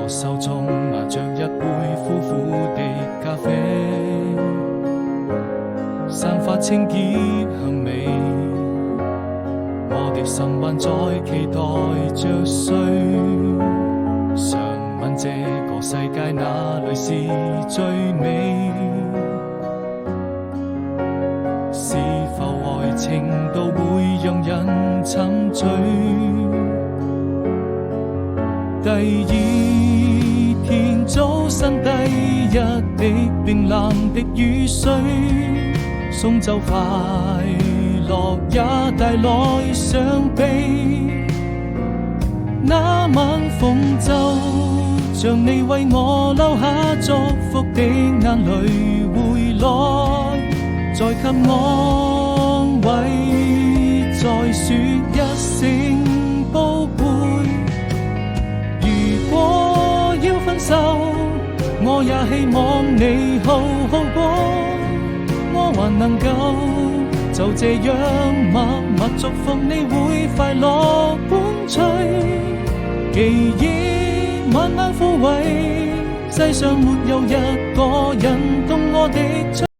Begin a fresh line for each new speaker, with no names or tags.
手中拿着一杯苦苦的咖啡，散發清潔香味。我的心還在期待着誰，想問這個世界哪裏是最美？是否愛情都會讓人沉醉？第二天早晨，第一滴冰冷的雨水，送走快樂也帶來傷悲。那晚風就像你為我留下祝福的眼淚回來，再給安慰，再說一聲寶貝。如果要分手，我也希望你好好過，我還能夠就這樣默默祝福你會快樂伴隨。記憶慢慢枯萎，世上沒有一個人懂我的